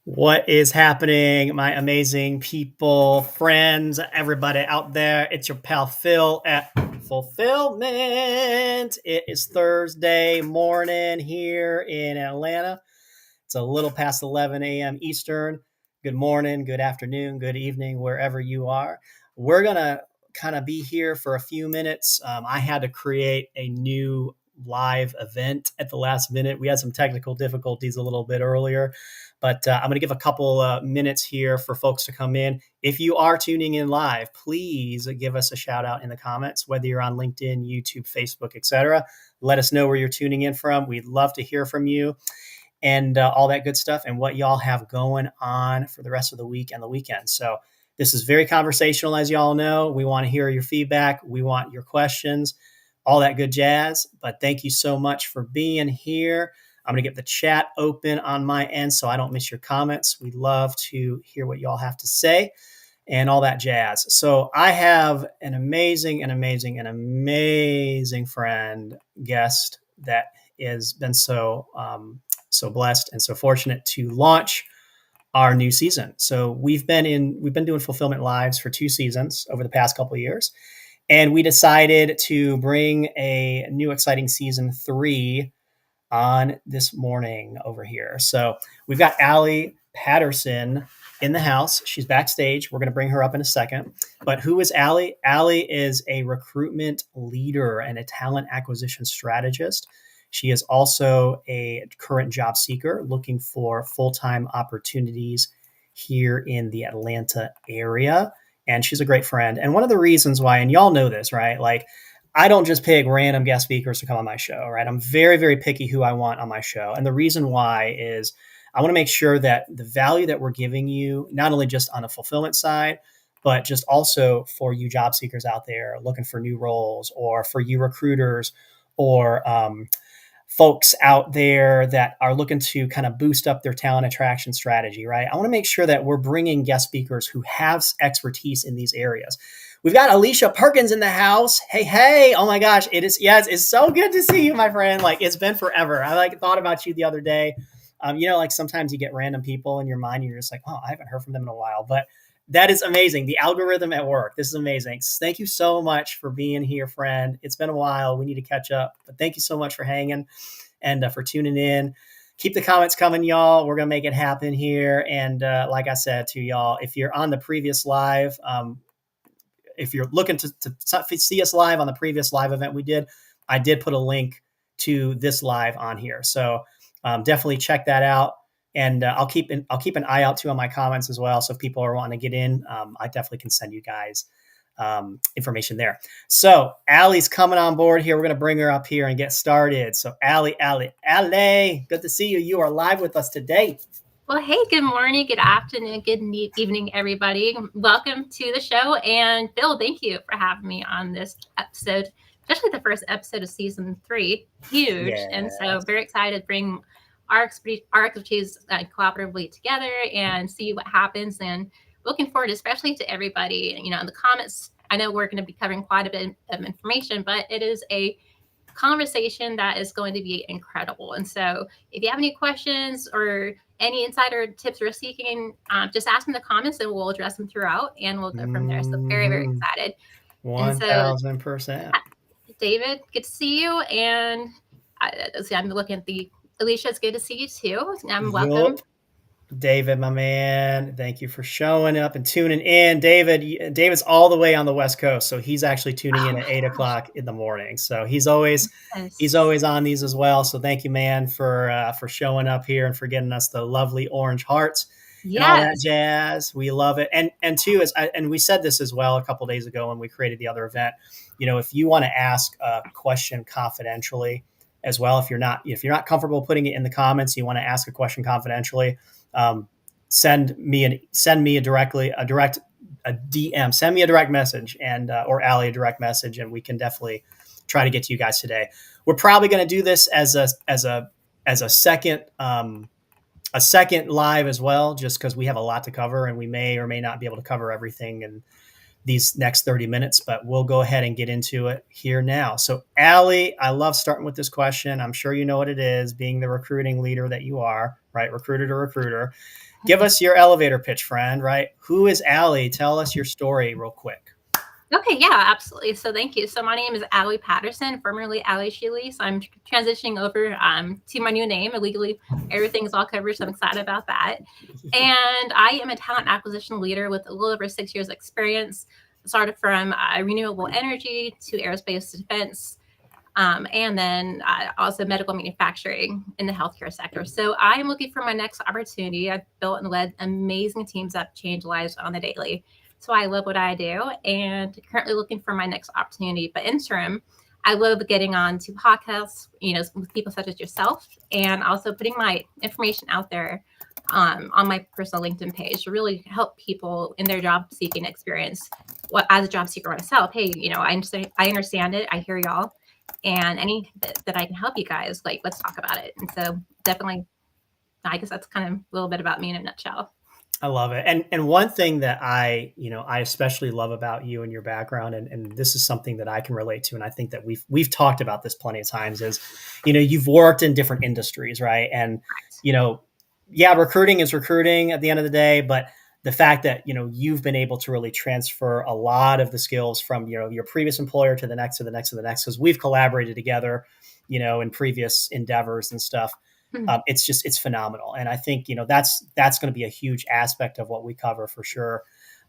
What is happening, my amazing people, friends, everybody out there? It's your pal Phil at FulPHILLment. It is Thursday morning here in Atlanta. It's a little past 11 a.m. Eastern. Good morning, good afternoon, good evening, wherever you are. We're going to kind of be here for a few minutes. I had to create a new live event at the last minute. We had some technical difficulties a little bit earlier, but I'm going to give a couple minutes here for folks to come in. If you are tuning in live, please give us a shout out in the comments, whether you're on LinkedIn, YouTube, Facebook, etc. Let us know where you're tuning in from. We'd love to hear from you and all that good stuff and what y'all have going on for the rest of the week and the weekend. So this is very conversational, as y'all know. We want to hear your feedback. We want your questions, all that good jazz. But thank you so much for being here. I'm going to get the chat open on my end so I don't miss your comments. We'd love to hear what y'all have to say and all that jazz. So I have an amazing friend, guest that has been so blessed and so fortunate to launch our new season. So we've been doing FulPHILLment Lives for 2 seasons over the past couple of years. And we decided to bring a new exciting season 3 on this morning over here. So we've got Allie Patterson in the house. She's backstage. We're going to bring her up in a second. But who is Allie? Allie is a recruitment leader and a talent acquisition strategist. She is also a current job seeker looking for full-time opportunities here in the Atlanta area. And she's a great friend. And one of the reasons why, and y'all know this, right? Like, I don't just pick random guest speakers to come on my show, right? I'm very, very picky who I want on my show. And the reason why is I want to make sure that the value that we're giving you, not only just on the fulfillment side, but just also for you job seekers out there looking for new roles, or for you recruiters, or folks out there that are looking to kind of boost up their talent attraction strategy, right? I want to make sure that we're bringing guest speakers who have expertise in these areas. We've got Alicia Perkins in the house. Hey. Oh my gosh. It's so good to see you, my friend. Like, it's been forever. I thought about you the other day. Like sometimes you get random people in your mind and you're just like, oh, I haven't heard from them in a while, but that is amazing. The algorithm at work. This is amazing. Thank you so much for being here, friend. It's been a while. We need to catch up, but thank you so much for hanging and for tuning in. Keep the comments coming, y'all. We're going to make it happen here. And like I said to y'all, if you're on the previous live, if you're looking to see us live on the previous live event we did, I did put a link to this live on here. So definitely check that out. And I'll keep an eye out too on my comments as well. So if people are wanting to get in, I definitely can send you guys information there. So Allie's coming on board here. We're going to bring her up here and get started. So Allie, good to see you. You are live with us today. Well, hey, good morning, good afternoon, good evening, everybody. Welcome to the show. And Phil, thank you for having me on this episode, especially the first episode of season 3. Huge. Yes. And so very excited to bring our expertise collaboratively together and see what happens. And looking forward, especially to everybody, in the comments. I know we're going to be covering quite a bit of information, but it is a conversation that is going to be incredible. And so if you have any questions or any insider tips we're seeking, just ask in the comments and we'll address them throughout and we'll go from there. So very, very excited. 1000%. David, good to see you. And I'm looking at Alicia, it's good to see you too. Welcome. David, my man, thank you for showing up and tuning in. David's all the way on the West Coast, so he's actually tuning in at 8 o'clock in the morning. So he's always on these as well. So thank you, man, for showing up here and for getting us the lovely orange hearts and all that jazz. We love it. And too, and we said this as well a couple of days ago when we created the other event. If you want to ask a question confidentially as well, if you're not comfortable putting it in the comments, you want to ask a question confidentially. Send me a DM, send me a direct message and, or Allie a direct message. And we can definitely try to get to you guys today. We're probably going to do this as a second live as well, just because we have a lot to cover and we may or may not be able to cover everything in these next 30 minutes, but we'll go ahead and get into it here now. So Allie, I love starting with this question. I'm sure you know what it is, being the recruiting leader that you are, right? Recruiter to recruiter. Give us your elevator pitch, friend, right? Who is Allie? Tell us your story real quick. Okay, yeah, absolutely. So thank you. So my name is Allie Patterson, formerly Allie Sheely. So I'm transitioning over to my new name. Legally, everything's all covered, so I'm excited about that. And I am a talent acquisition leader with a little over 6 years experience. Started from renewable energy to aerospace defense, and then also medical manufacturing in the healthcare sector. So I am looking for my next opportunity. I've built and led amazing teams that change lives on the daily. So I love what I do and currently looking for my next opportunity. But interim, I love getting on to podcasts, with people such as yourself, and also putting my information out there on my personal LinkedIn page to really help people in their job seeking experience. What as a job seeker myself, hey, I understand it. I hear y'all, and any that I can help you guys, like, let's talk about it. And so definitely, I guess that's kind of a little bit about me in a nutshell. I love it. And one thing that I especially love about you and your background, and this is something that I can relate to, and I think that we've talked about this plenty of times, is, you've worked in different industries, right? And, yeah, recruiting is recruiting at the end of the day, but the fact that, you've been able to really transfer a lot of the skills from, your previous employer to the next, to the next, to the next, because we've collaborated together, in previous endeavors and stuff. It's phenomenal. And I think, that's going to be a huge aspect of what we cover for sure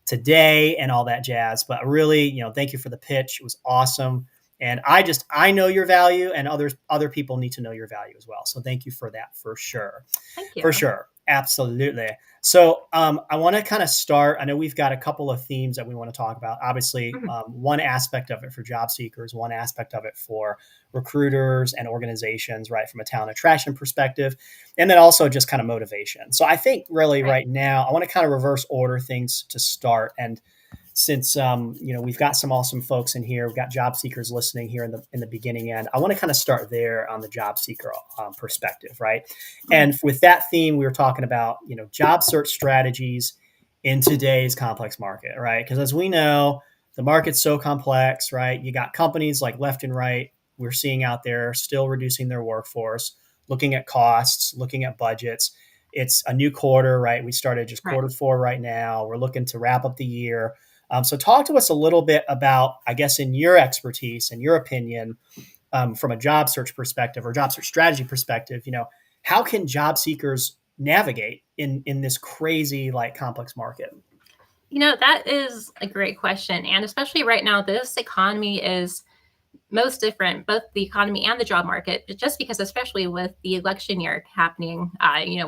today and all that jazz. But really, thank you for the pitch. It was awesome. And I know your value, and other people need to know your value as well. So thank you for that, for sure. Thank you. For sure. Absolutely. So I want to kind of start. I know we've got a couple of themes that we want to talk about. Obviously, one aspect of it for job seekers, one aspect of it for recruiters and organizations, right, from a talent attraction perspective, and then also just kind of motivation. So I think really right now, I want to kind of reverse order things to start. And since we've got some awesome folks in here, we've got job seekers listening here in the beginning end, I want to kind of start there on the job seeker perspective, right? And with that theme, we were talking about job search strategies in today's complex market, right? Because as we know, the market's so complex, right? You got companies like left and right we're seeing out there still reducing their workforce, looking at costs, looking at budgets. It's a new quarter, right? We started just quarter four right now. We're looking to wrap up the year. So talk to us a little bit about, I guess, in your expertise and your opinion, from a job search perspective or job search strategy perspective, how can job seekers navigate in this crazy, complex market? That is a great question. And especially right now, this economy is most different, both the economy and the job market, just because, especially with the election year happening,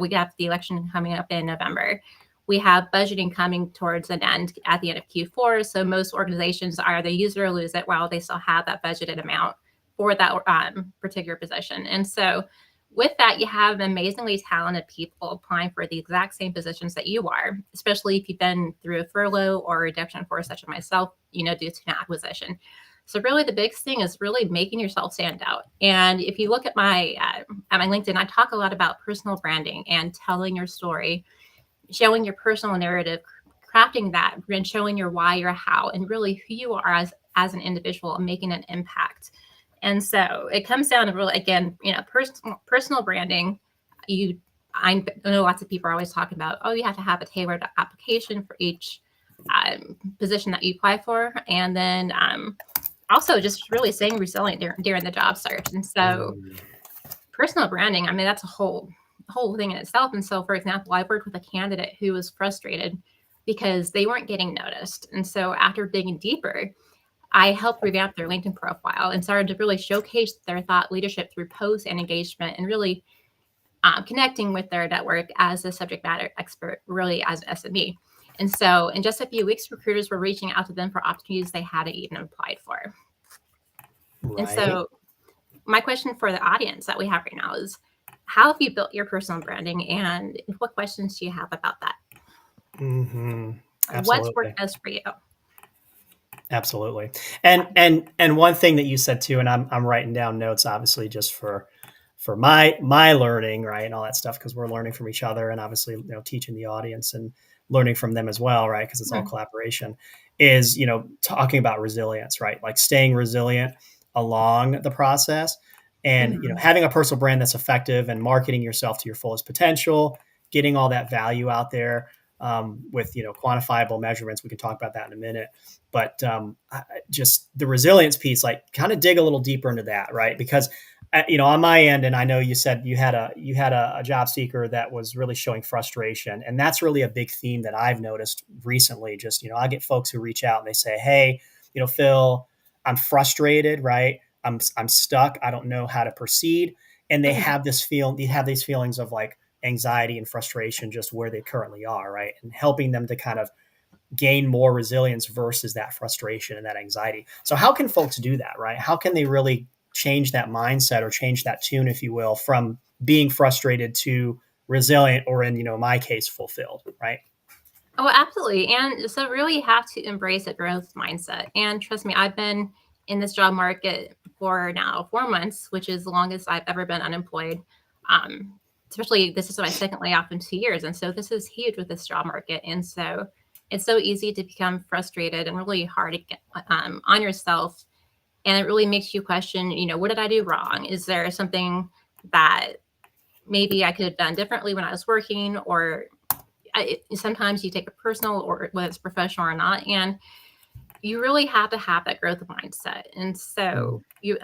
we have the election coming up in November. We have budgeting coming towards an end at the end of Q4. So most organizations are either use it or lose it while they still have that budgeted amount for that particular position. And so with that, you have amazingly talented people applying for the exact same positions that you are, especially if you've been through a furlough or a reduction force, such as myself, due to an acquisition. So really the big thing is really making yourself stand out. And if you look at my LinkedIn, I talk a lot about personal branding and telling your story, showing your personal narrative, crafting that, and showing your why, your how, and really who you are as an individual and making an impact. And so it comes down to really, again, personal branding. I know lots of people are always talking about, you have to have a tailored application for each position that you apply for. And then also just really staying resilient during the job search. And so personal branding, that's a whole thing in itself. And so, for example, I worked with a candidate who was frustrated because they weren't getting noticed. And so after digging deeper, I helped revamp their LinkedIn profile and started to really showcase their thought leadership through posts and engagement, and really connecting with their network as a subject matter expert, really as an SME. And so in just a few weeks, recruiters were reaching out to them for opportunities they hadn't even applied for. Right. And so my question for the audience that we have right now is, how have you built your personal branding, and what questions do you have about that? What's worked best for you? Absolutely. And one thing that you said too, and I'm writing down notes, obviously, just for my learning, right, and all that stuff, because we're learning from each other, and obviously, teaching the audience and learning from them as well, right, because it's all collaboration, is, talking about resilience, right, like staying resilient along the process. And, Mhm. having a personal brand that's effective and marketing yourself to your fullest potential, getting all that value out there, with, quantifiable measurements. We can talk about that in a minute. But just the resilience piece, like kind of dig a little deeper into that, right? Because on my end, and I know you said you had a job seeker that was really showing frustration, and that's really a big theme that I've noticed recently. Just, I get folks who reach out and they say, "Hey, Phil, I'm frustrated, right? I'm stuck. I don't know how to proceed." And they Mhm. have these feelings of like anxiety and frustration just where they currently are, right? And helping them to kind of gain more resilience versus that frustration and that anxiety. So how can folks do that, right? How can they really change that mindset or change that tune, if you will, from being frustrated to resilient, or in, my case, fulfilled, right? Oh, absolutely. And so really you have to embrace a growth mindset. And trust me, I've been in this job market for now 4 months, which is the longest I've ever been unemployed. Um, Especially this is my second layoff in 2 years. And so this is huge with this job market. And so it's so easy to become frustrated and really hard to get on yourself. And it really makes you question, what did I do wrong? Is there something that maybe I could have done differently when I was working, or sometimes you take it personal, or whether it's professional or not, and you really have to have that growth mindset. And Mm, so you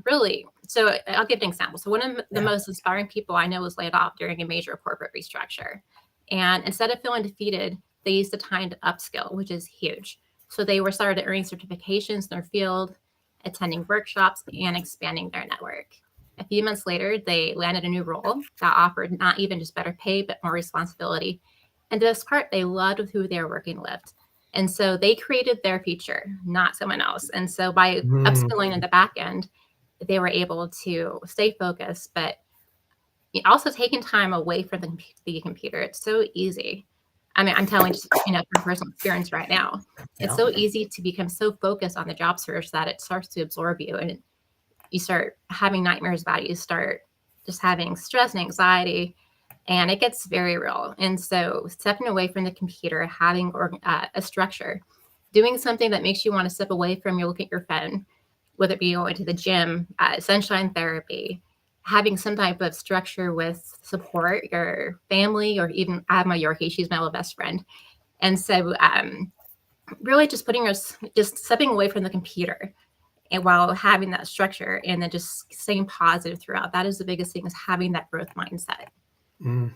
really, so I'll give an example. So one of the yeah. most inspiring people I know was laid off during a major corporate restructure, and instead of feeling defeated, they used the time to upskill, which is huge. So they were started earning certifications in their field, attending workshops, and expanding their network. A few months later, they landed a new role that offered not even just better pay, but more responsibility. And the best part, they loved who they were working with. And so they created their future, not someone else. And so by Mm, upskilling in the back end, they were able to stay focused, but also taking time away from the computer. It's so easy. I mean, I'm telling just, from personal experience right now, it's yeah. so easy to become so focused on the job search that it starts to absorb you, and you start having nightmares about it. You start just having stress and anxiety, and it gets very real. And so stepping away from the computer, having a structure, doing something that makes you want to step away from your look at your phone, whether it be going to the gym, sunshine therapy, having some type of structure with support, your family, or even I have my Yorkie, she's my little best friend. And so really just just stepping away from the computer, and while having that structure, and then just staying positive throughout. That is the biggest thing, is having that growth mindset. Mm.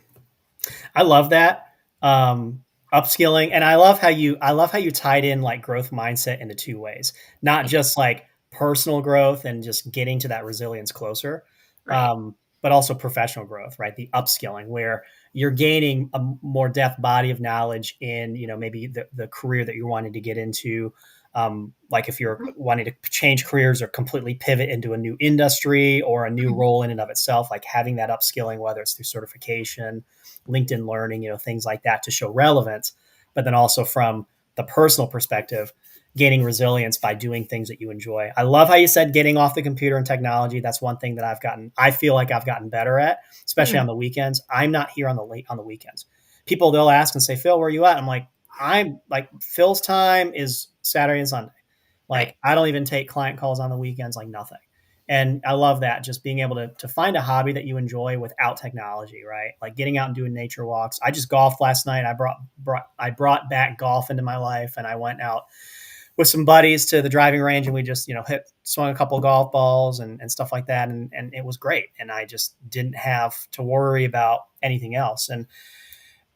I love that. Um, Upskilling, and I love how you tied in like growth mindset into two ways, not just like personal growth and just getting to that resilience closer, Right. but also professional growth, right? The upskilling where you're gaining a more depth body of knowledge in, maybe the career that you're wanting to get into. Like if you're Mhm. wanting to change careers or completely pivot into a new industry or a new Mhm. role in and of itself, like having that upskilling, whether it's through certification, LinkedIn Learning, things like that to show relevance, but then also from the personal perspective, gaining resilience by doing things that you enjoy. I love how you said getting off the computer and technology. That's one thing that I feel like I've gotten better at, especially on Mhm. the weekends. I'm not here on the weekends. People, they'll ask and say, "Phil, where are you at?" I'm like, I'm like, Phil's time is Saturday and Sunday. Right. Like, I don't even take client calls on the weekends, like nothing. And I love that, just being able to find a hobby that you enjoy without technology, right? Like getting out and doing nature walks. I just golfed last night. I brought back golf into my life, and I went out with some buddies to the driving range, and we just, swung a couple of golf balls and stuff like that. And it was great. And I just didn't have to worry about anything else. And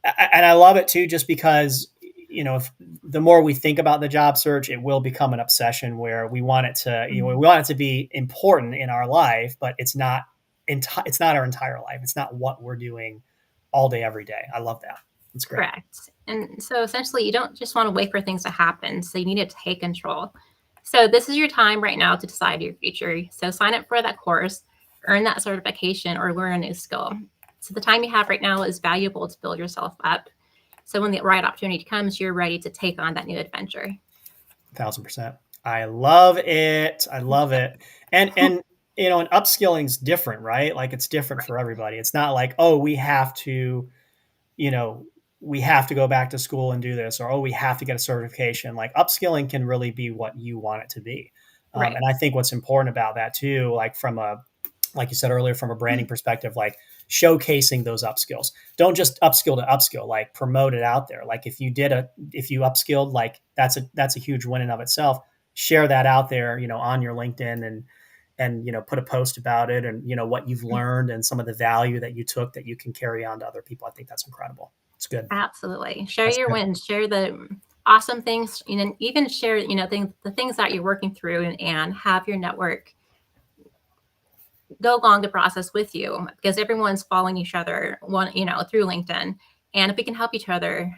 I love it too, just because, if the more we think about the job search, it will become an obsession where we want it to, we Mhm. want it to be important in our life, but it's not our entire life. It's not what we're doing all day, every day. I love that. It's great. Correct. And so essentially, you don't just want to wait for things to happen. So you need to take control. So this is your time right now to decide your future. So sign up for that course, earn that certification, or learn a new skill. So the time you have right now is valuable to build yourself up. So when the right opportunity comes, you're ready to take on that new adventure. 1,000%. I love it. I love it. And and upskilling's different, right? Like it's different Right. for everybody. It's not like, oh, you know, we have to go back to school and do this, or oh, we have to get a certification. Like upskilling can really be what you want it to be. Right. And I think what's important about that too, like you said earlier, from a branding perspective, like showcasing those upskills. Don't just upskill to upskill, like promote it out there. Like if you upskilled, like that's a huge win in of itself. Share that out there, on your LinkedIn and put a post about it and, what you've learned and some of the value that you took that you can carry on to other people. I think that's incredible. It's good. Absolutely. Share That's your good. wins, share the awesome things, even share, the things that you're working through and have your network go along the process with you, because everyone's following each other through LinkedIn. And if we can help each other,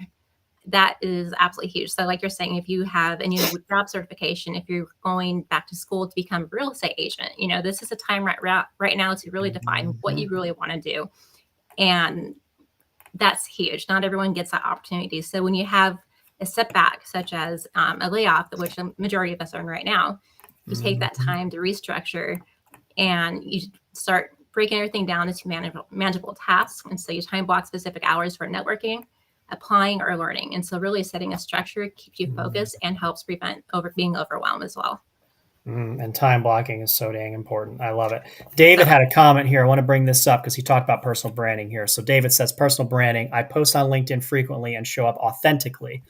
that is absolutely huge. So like you're saying, if you have a new job certification, if you're going back to school to become a real estate agent, this is a time right now to really define what you really want to do. And that's huge. Not everyone gets that opportunity. So when you have a setback, such as a layoff, which the majority of us are in right now, you take that time to restructure and you start breaking everything down into manageable tasks. And so you time block specific hours for networking, applying, or learning. And so really setting a structure keeps you focused and helps prevent being overwhelmed as well. And time blocking is so dang important. I love it. David had a comment here. I want to bring this up because he talked about personal branding here. So David says, personal branding, I post on LinkedIn frequently and show up authentically.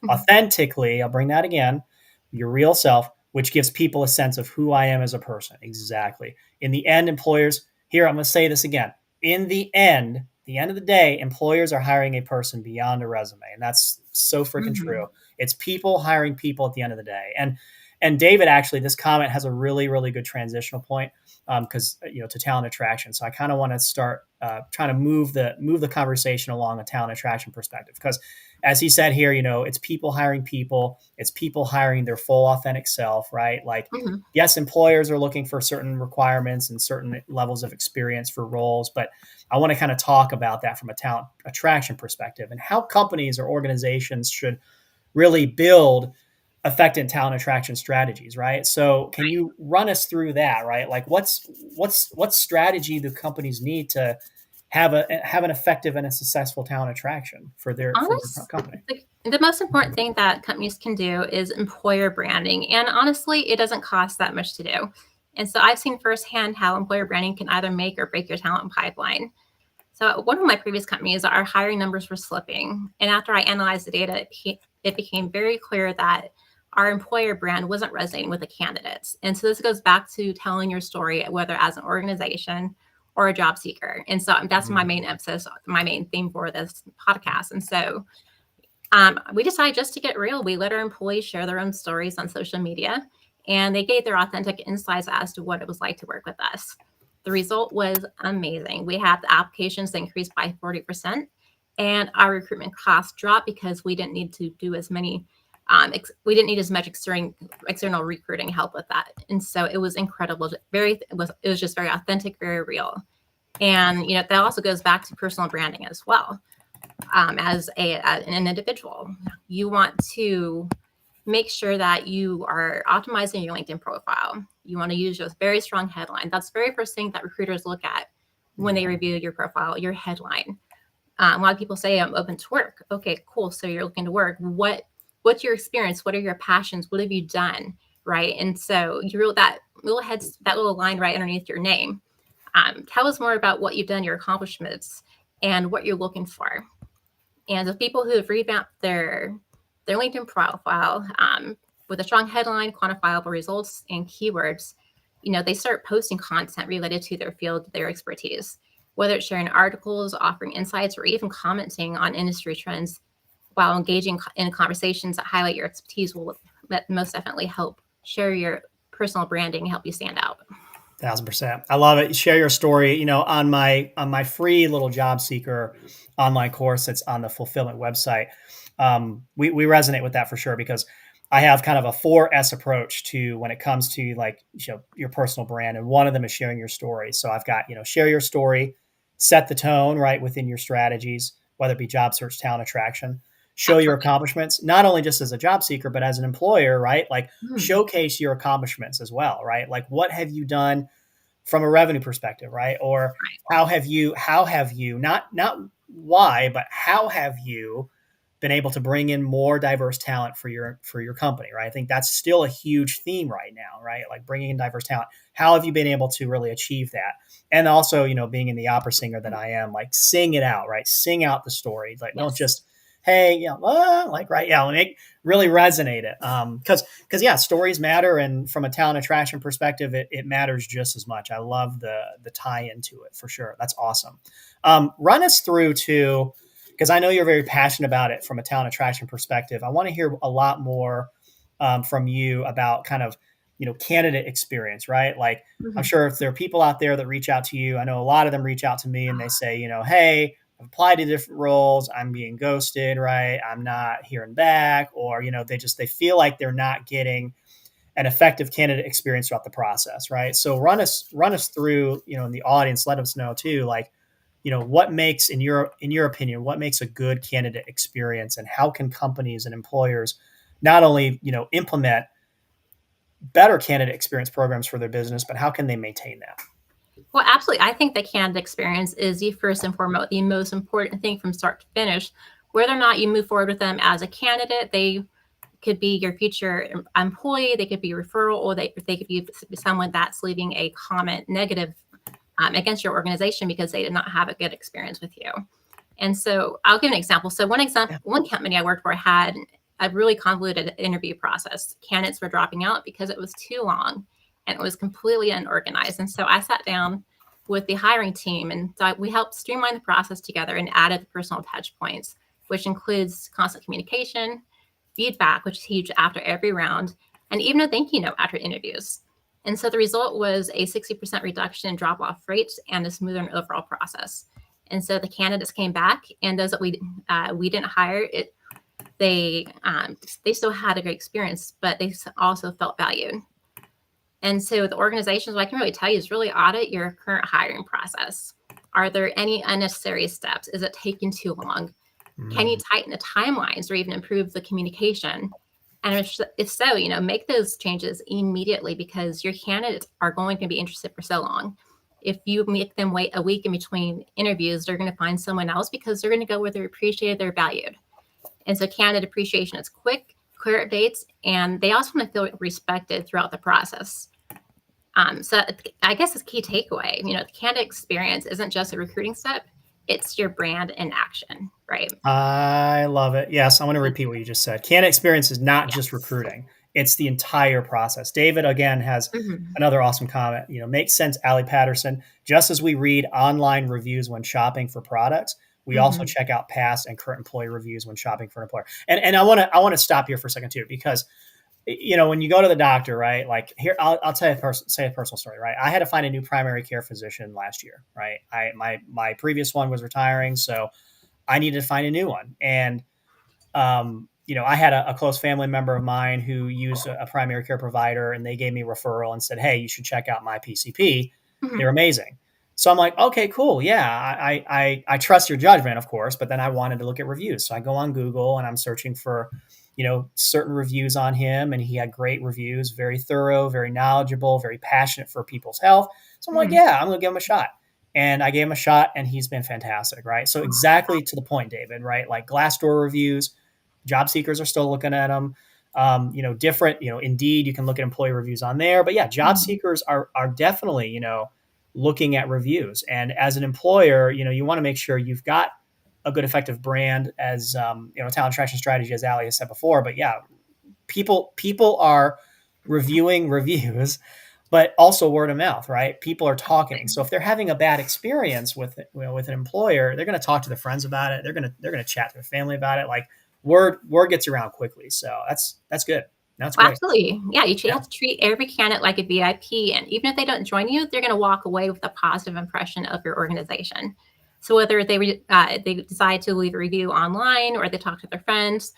Authentically, I'll bring that again, your real self, which gives people a sense of who I am as a person. Exactly. In the end, employers, here, I'm going to say this again. In the end of the day, employers are hiring a person beyond a resume. And that's so freaking true. It's people hiring people at the end of the day. And David, actually, this comment has a really, really good transitional point because to talent attraction. So I kind of want to start trying to move the conversation along a talent attraction perspective, because as he said here, it's people hiring people, it's people hiring their full authentic self, right? Like, yes, employers are looking for certain requirements and certain levels of experience for roles, but I want to kind of talk about that from a talent attraction perspective and how companies or organizations should really build effective talent attraction strategies, right? So can you run us through that, right? Like what strategy do companies need to have an effective and a successful talent attraction for their company? The most important thing that companies can do is employer branding. And honestly, it doesn't cost that much to do. And so I've seen firsthand how employer branding can either make or break your talent pipeline. So one of my previous companies, our hiring numbers were slipping. And after I analyzed the data, it became very clear that our employer brand wasn't resonating with the candidates. And so this goes back to telling your story, whether as an organization or a job seeker. And so that's my main emphasis, my main theme for this podcast. And so we decided just to get real. We let our employees share their own stories on social media, and they gave their authentic insights as to what it was like to work with us. The result was amazing. We had the applications that increased by 40%, and our recruitment costs dropped because we didn't need to do as many we didn't need as much external recruiting help with that. And so it was incredible. It was just very authentic, very real. And, that also goes back to personal branding as well. As an individual, you want to make sure that you are optimizing your LinkedIn profile. You want to use a very strong headline. That's the very first thing that recruiters look at when they review your profile, your headline. A lot of people say, I'm open to work. Okay, cool. So you're looking to work. What's your experience? What are your passions? What have you done? Right. And so that little line right underneath your name. Tell us more about what you've done, your accomplishments, and what you're looking for. And the people who have revamped their LinkedIn profile with a strong headline, quantifiable results, and keywords, they start posting content related to their field, their expertise, whether it's sharing articles, offering insights, or even commenting on industry trends, while engaging in conversations that highlight your expertise will most definitely help share your personal branding and help you stand out. 1,000%. I love it. Share your story. On my free little job seeker online course that's on the FulPHILLment website. We resonate with that for sure, because I have kind of a 4S approach to when it comes to your personal brand. And one of them is sharing your story. So I've got, share your story, set the tone right within your strategies, whether it be job search, talent attraction, show your accomplishments, not only just as a job seeker, but as an employer, right? Like showcase your accomplishments as well, right? Like what have you done from a revenue perspective, right? Or how have you, not why, but how have you been able to bring in more diverse talent for your company, right? I think that's still a huge theme right now, right? Like bringing in diverse talent. How have you been able to really achieve that? And also, being in the opera singer that I am, like sing it out, right? Sing out the story. Like don't just, hey, like, right. Yeah. Really resonate it. Cause yeah, stories matter. And from a talent attraction perspective, it matters just as much. I love the tie into it for sure. That's awesome. Run us through to, because I know you're very passionate about it from a talent attraction perspective. I want to hear a lot more from you about kind of, candidate experience, right? Like I'm sure if there are people out there that reach out to you, I know a lot of them reach out to me and they say, hey, I've applied to different roles. I'm being ghosted, right? I'm not hearing back, or, they feel like they're not getting an effective candidate experience throughout the process, right? So run us through, in the audience, let us know too, like, what makes, in your opinion, what makes a good candidate experience, and how can companies and employers not only, implement better candidate experience programs for their business, but how can they maintain that? Well, absolutely. I think the candidate experience is the first and foremost, the most important thing from start to finish. Whether or not you move forward with them as a candidate, they could be your future employee, they could be a referral, or they could be someone that's leaving a comment negative against your organization because they did not have a good experience with you. And so I'll give an example. So one company I worked for had a really convoluted interview process. Candidates were dropping out because it was too long and it was completely unorganized. And so I sat down with the hiring team and we helped streamline the process together and added personal touch points, which includes constant communication, feedback, which is huge after every round, and even a thank you note after interviews. And so the result was a 60% reduction in drop-off rates and a smoother overall process. And so the candidates came back, and those that we didn't hire, they still had a great experience, but they also felt valued. And so the organizations, what I can really tell you is really audit your current hiring process. Are there any unnecessary steps? Is it taking too long? Can you tighten the timelines or even improve the communication? And if so, make those changes immediately, because your candidates are going to be interested for so long. If you make them wait a week in between interviews, they're going to find someone else because they're going to go where they're appreciated, they're valued. And so candidate appreciation is quick, clear updates, and they also want to feel respected throughout the process. So I guess the key takeaway, the candidate experience isn't just a recruiting step. It's your brand in action, right? I love it. Yes, I want to repeat what you just said. Candidate experience is not just recruiting. It's the entire process. David, again, has another awesome comment. Makes sense, Allie Patterson. Just as we read online reviews when shopping for products, we also check out past and current employee reviews when shopping for an employer. And I want to stop here for a second too, because when you go to the doctor, right? Like here, I'll say a personal story, right? I had to find a new primary care physician last year, right? My previous one was retiring, so I needed to find a new one. And I had a close family member of mine who used a primary care provider, and they gave me a referral and said, hey, you should check out my PCP. They're amazing. So I'm like, okay, cool. Yeah, I trust your judgment, of course, but then I wanted to look at reviews. So I go on Google and I'm searching for, certain reviews on him, and he had great reviews, very thorough, very knowledgeable, very passionate for people's health. So I'm like, yeah, I'm going to give him a shot. And I gave him a shot, and he's been fantastic, right? So exactly to the point, David, right? Like Glassdoor reviews, job seekers are still looking at them. Different, Indeed, you can look at employee reviews on there. But yeah, job seekers are definitely, looking at reviews. And as an employer, you want to make sure you've got a good, effective brand as, talent attraction strategy, as Allie has said before. But yeah, people are reviewing reviews, but also word of mouth, right? People are talking. So if they're having a bad experience with an employer, they're going to talk to their friends about it. They're going to chat to their family about it. Like word gets around quickly. So that's good. That's great. Absolutely. Yeah. You have to treat every candidate like a VIP. And even if they don't join you, they're going to walk away with a positive impression of your organization. So whether they decide to leave a review online or they talk to their friends,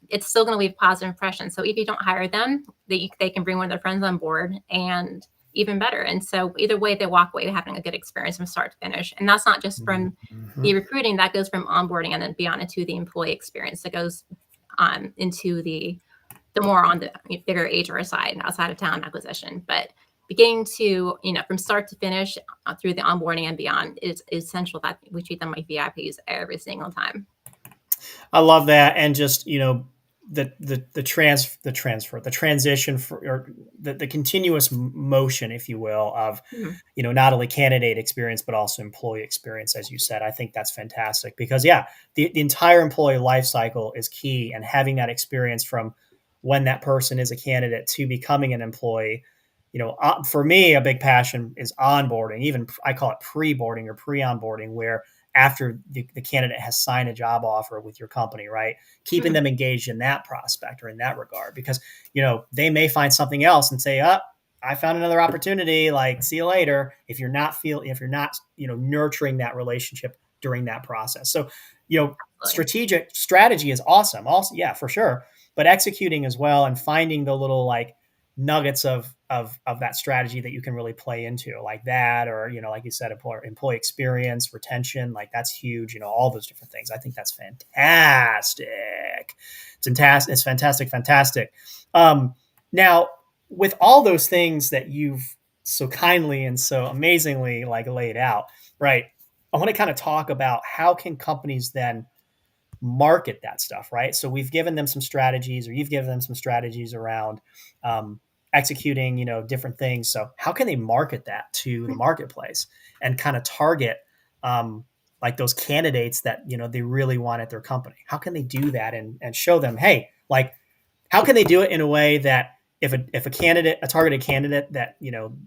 it's still going to leave a positive impression. So if you don't hire them, they can bring one of their friends on board, and even better. And so either way, they walk away having a good experience from start to finish. And that's not just from the recruiting, that goes from onboarding and then beyond into the employee experience that goes into the more on the bigger HR side and outside of talent acquisition. But beginning to, from start to finish through the onboarding and beyond, it's essential that we treat them like VIPs every single time. I love that, and just the transition for, or the continuous motion, if you will, of Mhm. not only candidate experience but also employee experience, as you said. I think that's fantastic because yeah, the entire employee life cycle is key, and having that experience from when that person is a candidate to becoming an employee. For me, a big passion is onboarding. Even I call it pre-boarding or pre-onboarding, where after the candidate has signed a job offer with your company, right? Keeping Mhm. them engaged in that prospect or in that regard, because they may find something else and say, "Up, I found another opportunity. Like, see you later." If you're not nurturing that relationship during that process, so Absolutely. strategic strategy is awesome. Also, yeah, for sure, but executing as well and finding the little like nuggets of that strategy that you can really play into, like that, or like you said, employee experience, retention, like that's huge. All those different things. I think that's fantastic. It's fantastic. Now, with all those things that you've so kindly and so amazingly like laid out, right? I want to kind of talk about how can companies then market that stuff, right? So we've given them some strategies, or you've given them some strategies around executing, different things. So how can they market that to the marketplace and kind of target like those candidates that they really want at their company? How can they do that and show them, hey, like how can they do it in a way that if a targeted candidate that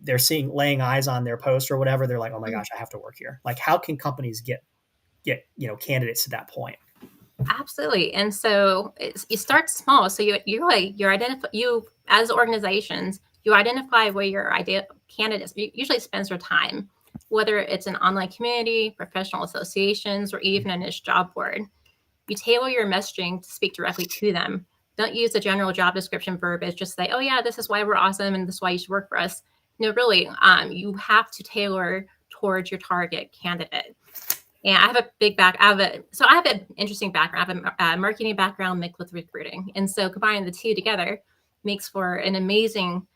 they're seeing laying eyes on their post or whatever, they're like, oh my Mhm. gosh, I have to work here. Like how can companies get candidates to that point? Absolutely. And so you start small. So you're identify you as organizations, you identify where your ideal candidates usually spends their time, whether it's an online community, professional associations, or even a niche job board. You tailor your messaging to speak directly to them. Don't use the general job description verbiage. Just say, "Oh yeah, this is why we're awesome, and this is why you should work for us." No, really, you have to tailor towards your target candidate. And I have a big back. I have an interesting background. I have a marketing background mixed with recruiting, and so combining the two together makes for an amazing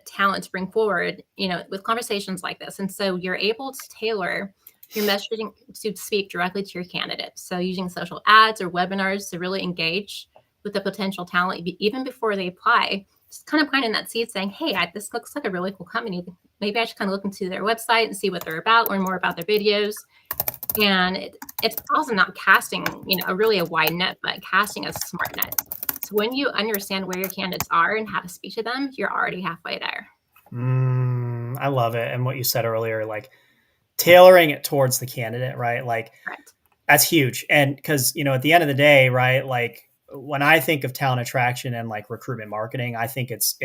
talent to bring forward. With conversations like this, and so you're able to tailor your messaging to speak directly to your candidate. So using social ads or webinars to really engage with the potential talent even before they apply. Just kind of planting that seed, saying, "Hey, this looks like a really cool company. Maybe I should kind of look into their website and see what they're about, learn more about their videos." And it's also not casting, really a wide net, but casting a smart net. So when you understand where your candidates are and how to speak to them, you're already halfway there. I love it. And what you said earlier, like tailoring it towards the candidate, right? Like Correct. that's huge. And because, at the end of the day, right, like when I think of talent attraction and like recruitment marketing, I think it's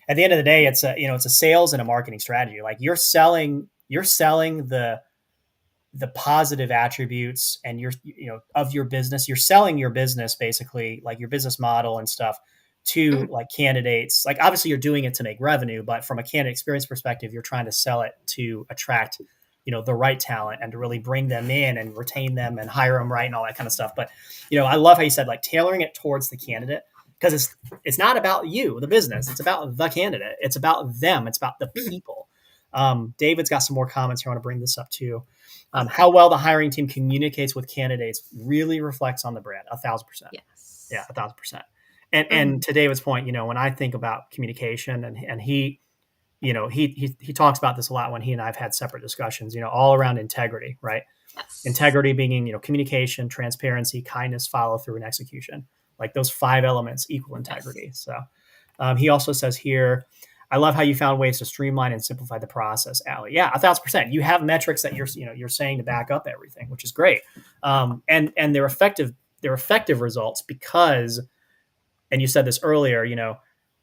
at the end of the day, it's a sales and a marketing strategy. Like you're selling the positive attributes and of your business. You're selling your business, basically, like your business model and stuff, to Mhm. like candidates. Like obviously you're doing it to make revenue, but from a candidate experience perspective, you're trying to sell it to attract the right talent and to really bring them in and retain them and hire them right and all that kind of stuff. But I love how you said like tailoring it towards the candidate, because it's not about you, the business. It's about the candidate. It's about them. It's about the Mhm. people. David's got some more comments here. I want to bring this up too. Awesome. How well the hiring team communicates with candidates really reflects on the brand. 1,000%. Yeah, Yes. 1,000%. And Mhm. to David's point, when I think about communication, and he talks about this a lot when he and I've had separate discussions, all around integrity, right? Yes. Integrity being, communication, transparency, kindness, follow through, and execution. Like those 5 elements equal Yes. integrity. So he also says here, I love how you found ways to streamline and simplify the process, Allie. Yeah, 1,000%. You have metrics that you're saying to back up everything, which is great. And they're effective. They're effective results because, and you said this earlier,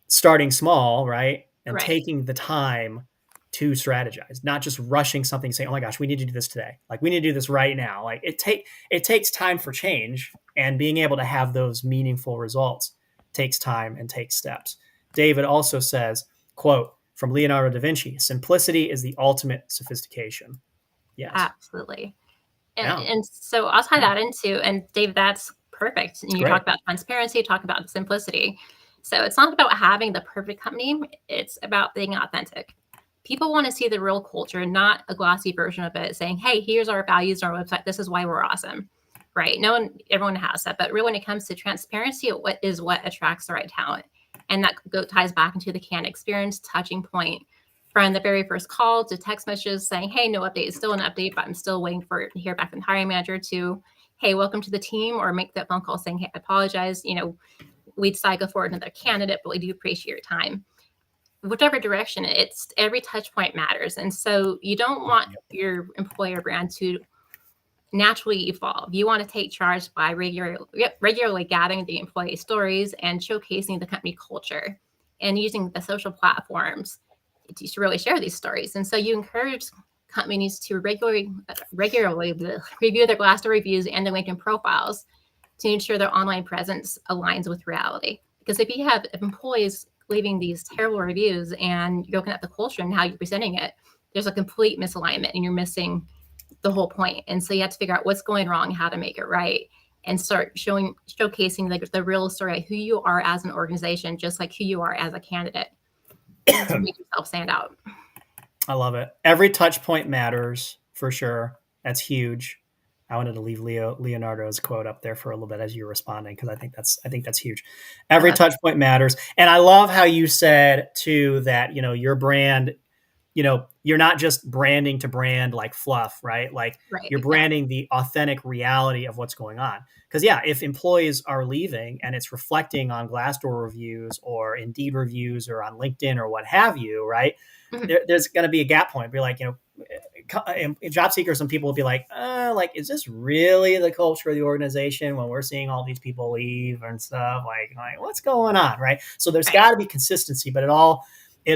starting small, right, and Right. taking the time to strategize, not just rushing something, saying, "Oh my gosh, we need to do this today. Like we need to do this right now." Like it takes time for change, and being able to have those meaningful results takes time and takes steps. David also says, quote from Leonardo da Vinci, "Simplicity is the ultimate sophistication." Yes. Absolutely. And, Yeah. and so I'll tie Yeah. that into, and Dave, that's perfect. And It's you great. talk about transparency, talk about simplicity. So it's not about having the perfect company, it's about being authentic. People want to see the real culture, not a glossy version of it saying, "Hey, here's our values, our website. This is why we're awesome." right? Everyone has that, but really when it comes to transparency, what attracts the right talent? And that ties back into the candidate experience touching point from the very first call to text messages saying, hey, no update, it's still an update, but I'm still waiting to hear back from the hiring manager, to, hey, welcome to the team, or make that phone call saying, hey, I apologize, we decided to go forward another candidate, but we do appreciate your time. Whichever direction, it's every touch point matters. And so you don't want your employer brand to naturally evolve. You want to take charge by regularly gathering the employee stories and showcasing the company culture and using the social platforms to really share these stories. And so you encourage companies to regularly review their Glassdoor reviews and their LinkedIn profiles to ensure their online presence aligns with reality. Because if you have employees leaving these terrible reviews and you're looking at the culture and how you're presenting it, there's a complete misalignment and you're missing the whole point. And so you have to figure out what's going wrong, how to make it right, and start showcasing the real story of who you are as an organization, just like who you are as a candidate, to make yourself stand out. I love it. Every touch point matters, for sure. That's huge. I wanted to leave Leonardo's quote up there for a little bit as you're responding, because I think that's huge. Every touch point matters. And I love how you said too that, your brand, you're not just branding to brand like fluff, right? Like you're branding the authentic reality of what's going on. Because if employees are leaving and it's reflecting on Glassdoor reviews or Indeed reviews or on LinkedIn or what have you, right? Mm-hmm. There's going to be a gap point. Be like, job seekers, some people will be like, is this really the culture of the organization when we're seeing all these people leave and stuff? Like what's going on, right? So there's got to be consistency, but it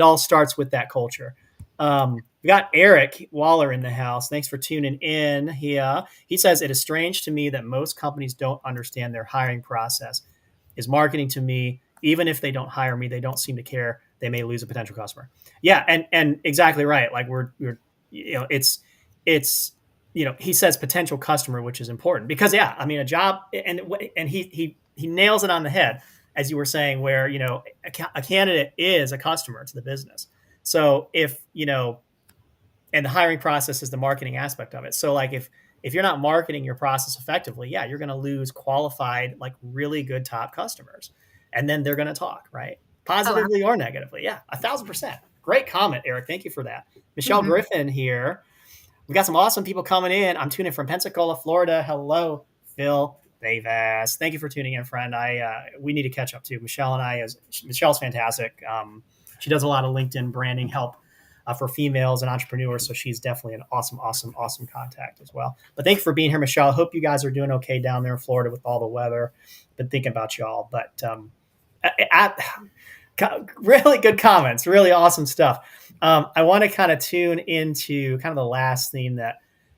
all starts with that culture. We got Eric Waller in the house. Thanks for tuning in. He says, it is strange to me that most companies don't understand their hiring process is marketing to me. Even if they don't hire me, they don't seem to care. They may lose a potential customer. Yeah. And exactly right. Like it's he says potential customer, which is important because a job and he nails it on the head, as you were saying, where, a candidate is a customer to the business. So if, and the hiring process is the marketing aspect of it. So like if you're not marketing your process effectively, you're going to lose qualified, like really good top customers. And then they're going to talk, right? Positively or negatively. Yeah, 1,000%. Great comment, Eric. Thank you for that. Michelle Griffin here. We got some awesome people coming in. I'm tuning in from Pensacola, Florida. Hello, Phil Davis. Thank you for tuning in, friend. We need to catch up too. Michelle's fantastic. She does a lot of LinkedIn branding help for females and entrepreneurs. So she's definitely an awesome contact as well. But thank you for being here, Michelle. I hope you guys are doing okay down there in Florida with all the weather. Been thinking about y'all. But really good comments, really awesome stuff. I want to kind of tune into kind of the last theme that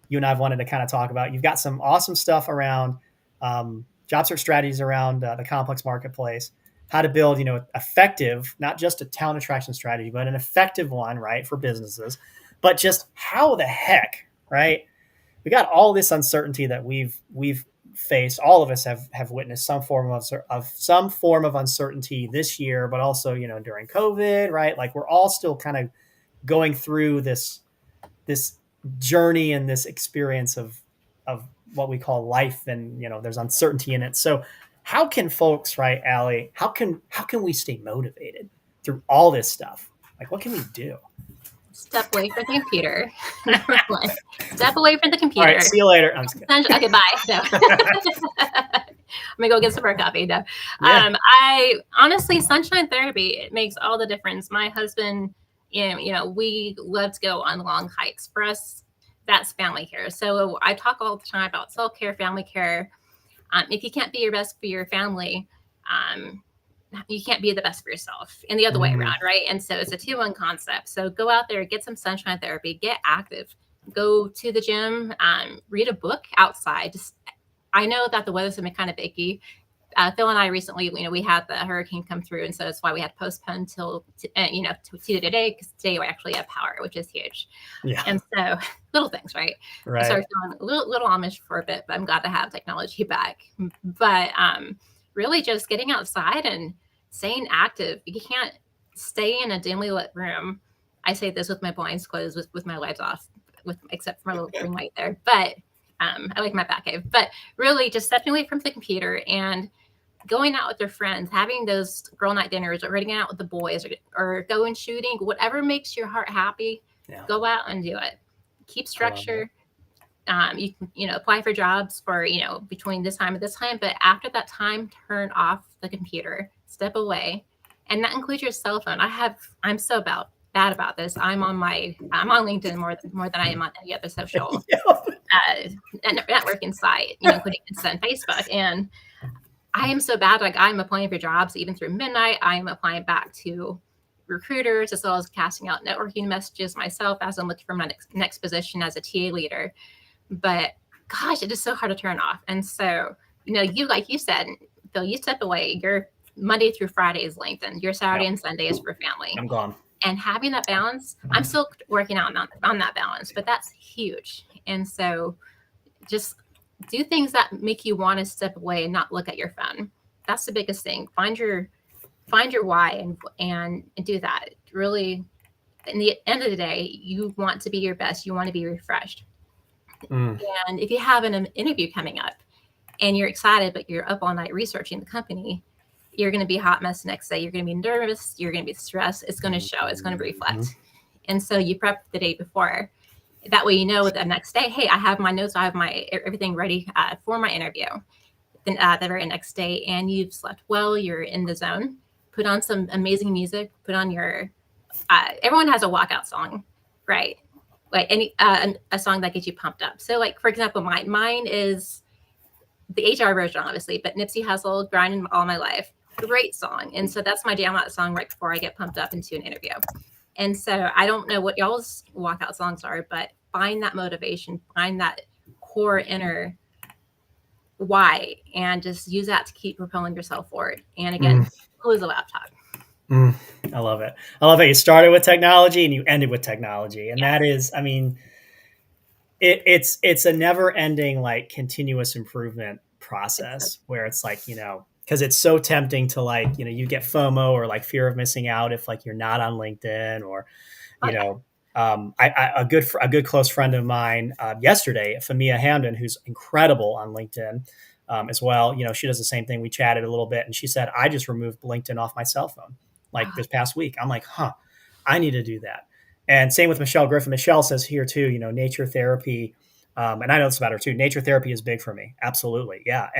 you and I've wanted to kind of talk about. You've got some awesome stuff around job search strategies around the complex marketplace, how to build, effective, not just a talent attraction strategy, but an effective one, right, for businesses. But just how the heck, right? We got all this uncertainty that we've faced. All of us have witnessed some form of uncertainty this year, but also, during COVID, right? Like we're all still kind of going through this journey and this experience of what we call life, and there's uncertainty in it. So how can folks, right, Allie, how can we stay motivated through all this stuff? Like what can we do? Step away from the computer. Number one. Step away from the computer. All right, see you later. I'm just kidding. Okay, bye. No. I'm gonna go get some more coffee. No. Yeah. I honestly, sunshine therapy, it makes all the difference. My husband, we love to go on long hikes. For us, that's family care. So I talk all the time about self-care, family care. If you can't be your best for your family, you can't be the best for yourself, and the other way around, right? And so it's a 2-1 concept. So go out there, get some sunshine therapy, get active, go to the gym, read a book outside. I know that the weather's been kind of icky. Phil and I recently, we had the hurricane come through, and so that's why we had postponed till to today, because today we actually have power, which is huge. Yeah. And so little things, right? Right. I started feeling a little Amish for a bit, but I'm glad to have technology back. But really just getting outside and staying active. You can't stay in a dimly lit room. I say this with my blinds closed, with my lights off, except for my little green light there. But I like my back cave, but really just stepping away from the computer and going out with their friends, having those girl night dinners, or getting out with the boys, or going shooting, whatever makes your heart happy, go out and do it. Keep structure. You can, apply for jobs for, between this time and this time, but after that time, turn off the computer, step away. And that includes your cell phone. I'm so bad about this. I'm on LinkedIn more than I am on any other social networking site, including Insta and Facebook. And I am so bad. Like, I'm applying for jobs even through midnight. I'm applying back to recruiters, as well as casting out networking messages myself as I'm looking for my next position as a TA leader. But gosh, it is so hard to turn off. And so, like you said, Phil, you step away. Your Monday through Friday is LinkedIn. Your Saturday and Sunday is for family. I'm gone. And having that balance, I'm still working on that balance, but that's huge. And so just do things that make you want to step away and not look at your phone. That's the biggest thing. Find your why and do that. Really, in the end of the day, you want to be your best. You want to be refreshed. And if you have an interview coming up and you're excited, but you're up all night researching the company, you're going to be a hot mess the next day. You're going to be nervous. You're going to be stressed. It's going to show. It's going to reflect. And so you prep the day before. That way, the next day, hey, I have my notes. I have my everything ready for my interview. Then the very next day, and you've slept well. You're in the zone. Put on some amazing music. Put on your. Everyone has a walkout song, right? Like a song that gets you pumped up. So, like, for example, mine is the HR version, obviously, but Nipsey Hussle, Grinding All My Life. Great song. And so that's my jam out song right before I get pumped up into an interview. And so I don't know what y'all's walkout songs are, but find that motivation, find that core inner why, and just use that to keep propelling yourself forward. And again, close the laptop. I love it. I love it. You started with technology and you ended with technology. And that is, I mean, it's a never ending, like, continuous improvement process where it's like, because it's so tempting to, like, you get FOMO, or like fear of missing out if, like, you're not on LinkedIn, or, a good close friend of mine yesterday, Famia Hamden, who's incredible on LinkedIn as well. She does the same thing. We chatted a little bit, and she said, I just removed LinkedIn off my cell phone this past week. I'm like, I need to do that. And same with Michelle Griffin. Michelle says here too, nature therapy. And I know this about her too. Nature therapy is big for me. Absolutely. Yeah.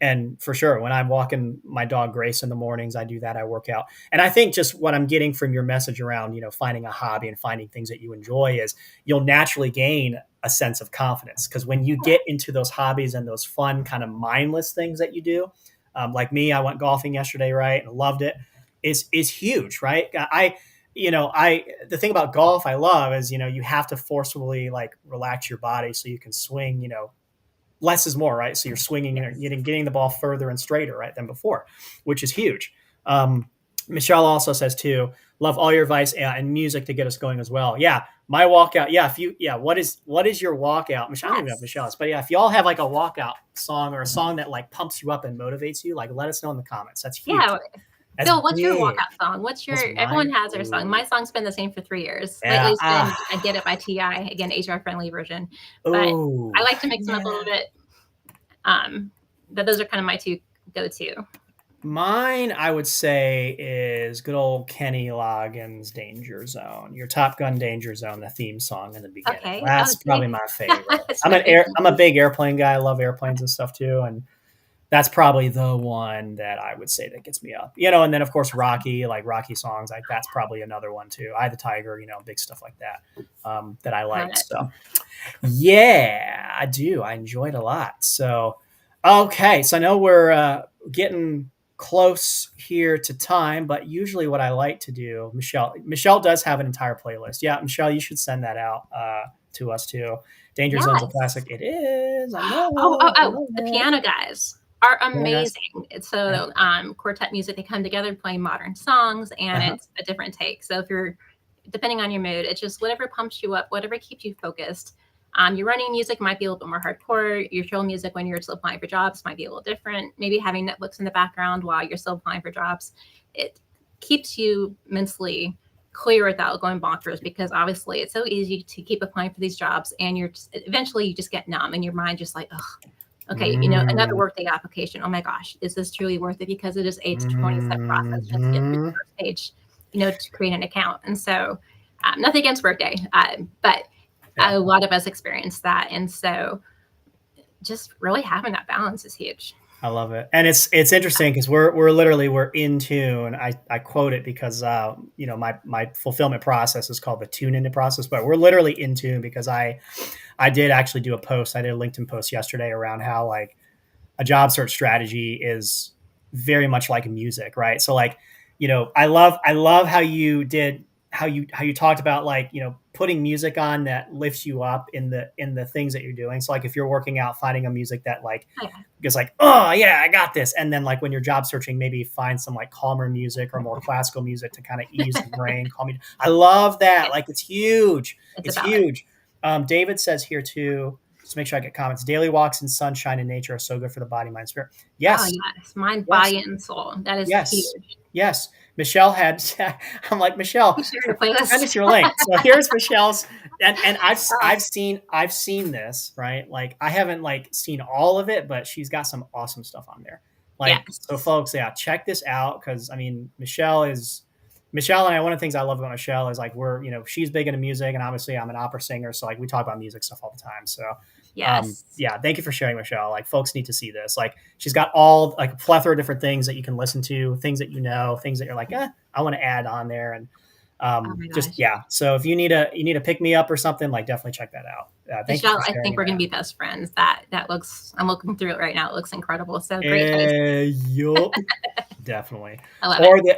And for sure, when I'm walking my dog Grace in the mornings, I do that. I work out. And I think just what I'm getting from your message around, finding a hobby and finding things that you enjoy is you'll naturally gain a sense of confidence. Because when you get into those hobbies and those fun kind of mindless things that you do, like me, I went golfing yesterday, right? And loved it. Is huge, right? The thing about golf I love is, you have to forcefully, like, relax your body so you can swing, less is more, right? So you're swinging and getting the ball further and straighter, right, than before, which is huge. Michelle also says too, love all your advice and music to get us going as well. Yeah. My walkout. Yeah. What is your walkout? Michelle, I don't even know if Michelle is, but yeah, if y'all have like a walkout song or a song that, like, pumps you up and motivates you, like, let us know in the comments. That's huge. Yeah. Phil, what's your walkout song? Everyone has their song. My song's been the same for 3 years. Yeah. Lately, it's been I Get It by T.I., again, HR-friendly version. But I like to mix them up a little bit. But those are kind of my two go-to. Mine, I would say, is good old Kenny Loggins' Danger Zone. Your Top Gun Danger Zone, the theme song in the beginning. Okay. That's probably my favorite. I'm a big airplane guy. I love airplanes and stuff too. And that's probably the one that I would say that gets me up. And then of course Rocky, like Rocky songs, like that's probably another one too. Eye of the Tiger, big stuff like that that I like. So yeah, I do. I enjoyed a lot. So okay, so I know we're getting close here to time, but usually what I like to do, Michelle does have an entire playlist. Yeah, Michelle, you should send that out to us too. Danger Zone's a classic. It is. I know. The piano guys are amazing. So quartet music, they come together playing modern songs, and it's a different take. So if you're, depending on your mood, it's just whatever pumps you up, whatever keeps you focused. Your running music might be a little bit more hardcore. Your chill music when you're still applying for jobs might be a little different. Maybe having Netflix in the background while you're still applying for jobs. It keeps you mentally clear without going bonkers, because obviously it's so easy to keep applying for these jobs, and eventually you just get numb and your mind just like, oh, okay, another workday application. Oh my gosh, is this truly worth it? Because it is a 20-step process just to get through the first page, to create an account. And so nothing against Workday, but a lot of us experience that. And so just really having that balance is huge. I love it. And it's interesting because we're in tune. I quote it because, my fulfillment process is called the tune into process, but we're literally in tune because I did actually do a post. I did a LinkedIn post yesterday around how like a job search strategy is very much like music, right? So like, I love how you talked about like, putting music on that lifts you up in the things that you're doing. So like if you're working out, finding a music that like is like, oh yeah, I got this. And then like when you're job searching, maybe find some like calmer music or more classical music to kind of ease the brain. I love that. Like it's huge. It's huge. David says here too, just make sure I get comments. Daily walks in sunshine and nature are so good for the body, mind, spirit. Yes. Oh, yes. Mind, body, and soul. That is huge. Yes. Michelle had, I'm like, Michelle, send us your link. So here's Michelle's, and I've seen this, right? Like I haven't like seen all of it, but she's got some awesome stuff on there. Like, so folks, check this out. Cause I mean, Michelle and I, one of the things I love about Michelle is like, she's big into music, and obviously I'm an opera singer. So like we talk about music stuff all the time. So thank you for sharing, Michelle. Like folks need to see this. Like she's got all like a plethora of different things that you can listen to, things that things that you're like, I want to add on there. And so if you need a pick me up or something, like definitely check that out. Michelle, I think we're gonna be best friends. That looks, I'm looking through it right now. It looks incredible. So great. Yup. Definitely.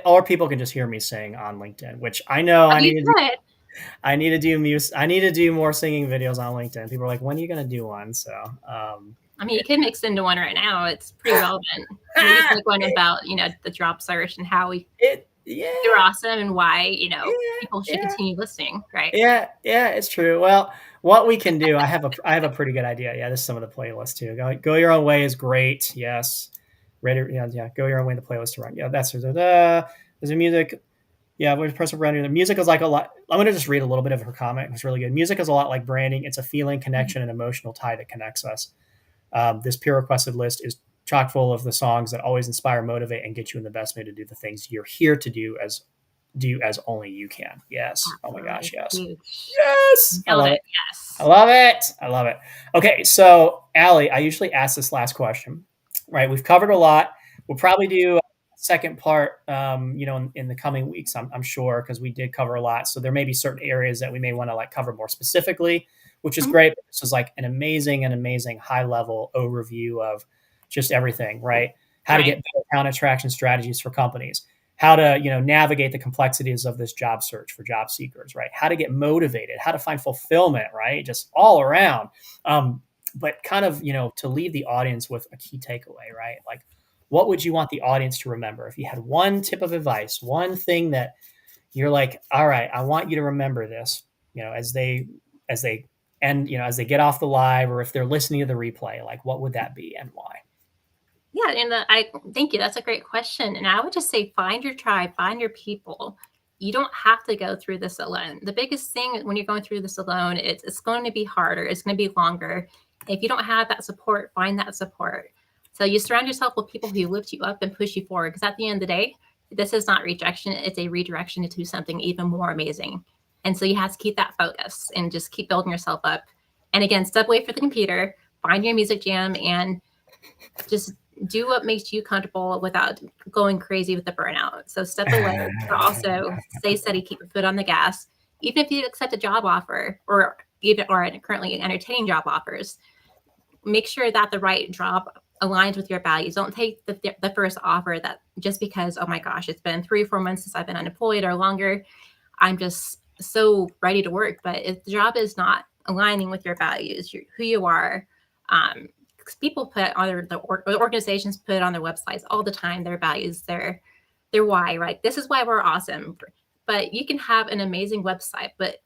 Or people can just hear me sing on LinkedIn, which I know I need to do more singing videos on LinkedIn. People are like, when are you going to do one? So, I mean, you can mix into one right now. It's pretty relevant. It's like one about, the job search and how you're awesome and why, people should continue listening. Right. Yeah. It's true. Well, what we can do, I have a pretty good idea. Yeah. There's some of the playlists too. Go Your Own Way is great. Yes. Ready. Yeah. Go Your Own Way, the playlist to run. Yeah. There's a music. Yeah, we're pressing branding. The music is like a lot. I'm going to just read a little bit of her comment. It's really good. Music is a lot like branding. It's a feeling, connection, and emotional tie that connects us. This peer requested list is chock full of the songs that always inspire, motivate, and get you in the best mood to do the things you're here to do as only you can. Yes. Oh my gosh. Yes. Yes. I love it. Yes. I love it. I love it. Okay. So Allie, I usually ask this last question, right? We've covered a lot. We'll probably do second part, in the coming weeks, I'm sure, because we did cover a lot. So there may be certain areas that we may want to like cover more specifically, which is great. This is like an amazing high level overview of just everything, right? How to get better account attraction strategies for companies, how to, navigate the complexities of this job search for job seekers, right? How to get motivated, how to find fulfillment, right? Just all around. But kind of, to leave the audience with a key takeaway, right? Like, what would you want the audience to remember? If you had one tip of advice, one thing that you're like, all right, I want you to remember this, as they get off the live, or if they're listening to the replay, like what would that be and why? Yeah. And I thank you. That's a great question. And I would just say, find your tribe, find your people. You don't have to go through this alone. The biggest thing when you're going through this alone, it's going to be harder. It's going to be longer. If you don't have that support, find that support. So you surround yourself with people who lift you up and push you forward. Because at the end of the day, this is not rejection. It's a redirection into something even more amazing. And so you have to keep that focus and just keep building yourself up. And again, step away from the computer, find your music jam, and just do what makes you comfortable without going crazy with the burnout. So step away, but also stay steady, keep your foot on the gas. Even if you accept a job offer or currently entertaining job offers, make sure that the right job aligns with your values. Don't take the first offer that just because, oh my gosh, it's been 3 or 4 months since I've been unemployed or longer, I'm just so ready to work. But if the job is not aligning with your values, who you are, people put on the organizations put on their websites all the time their values, their why, right? This is why we're awesome. But you can have an amazing website, but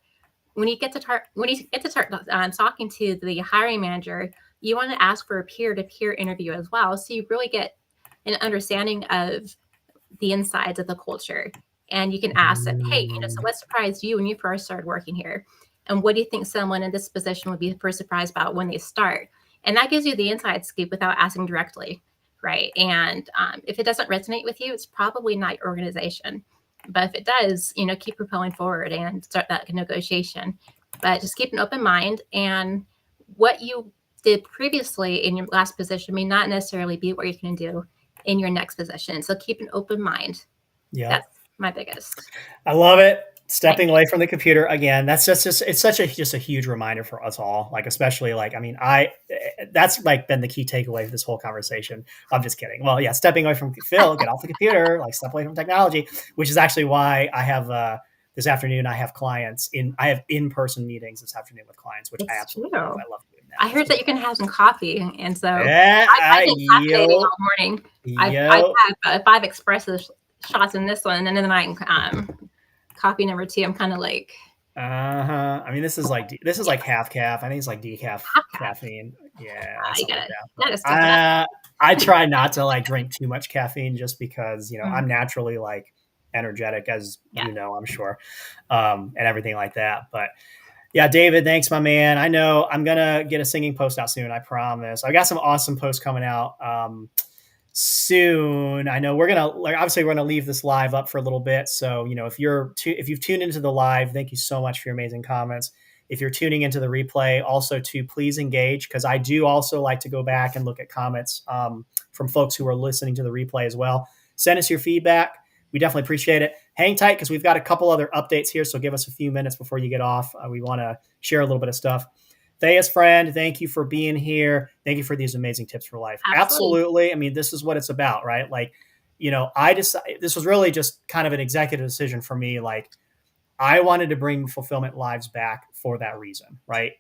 when you get to start talking to the hiring manager, you want to ask for a peer-to-peer interview as well, so you really get an understanding of the insides of the culture. And you can ask them, hey, so what surprised you when you first started working here? And what do you think someone in this position would be first surprised about when they start? And that gives you the inside scoop without asking directly, right? And if it doesn't resonate with you, it's probably not your organization. But if it does, keep propelling forward and start that negotiation. But just keep an open mind. And what you did previously in your last position may not necessarily be what you're going to do in your next position. So keep an open mind. Yeah. That's my biggest. I love it. Stepping away from the computer again. That's just it's such a huge reminder for us all. Like, especially that's like been the key takeaway of this whole conversation. I'm just kidding. Well, yeah, stepping away from Phil, get off the computer, like step away from technology, which is actually why I have this afternoon, I have in-person meetings this afternoon with clients, which I absolutely love. I love doing that. I heard that you can have some coffee. And so yeah, I've been caffeinating all morning. I've had 5 espresso shots in this one, and then coffee number 2. I'm kind of like, I mean, this is like half calf. I think it's like decaf caffeine. Yeah, I try not to like drink too much caffeine just because I'm naturally like energetic, as I'm sure, and everything like that. But yeah, David, thanks, my man. I know I'm gonna get a singing post out soon. I promise. I got some awesome posts coming out soon. I know we're gonna leave this live up for a little bit. So if you've tuned into the live, thank you so much for your amazing comments. If you're tuning into the replay, also please engage, because I do also like to go back and look at comments from folks who are listening to the replay as well. Send us your feedback. We definitely appreciate it. Hang tight, because we've got a couple other updates here. So give us a few minutes before you get off. We want to share a little bit of stuff. Thea's friend, thank you for being here. Thank you for these amazing tips for life. Absolutely. I mean, this is what it's about, right? Like, I decided this was really just kind of an executive decision for me. Like, I wanted to bring FulPHILLment Lives back for that reason, right?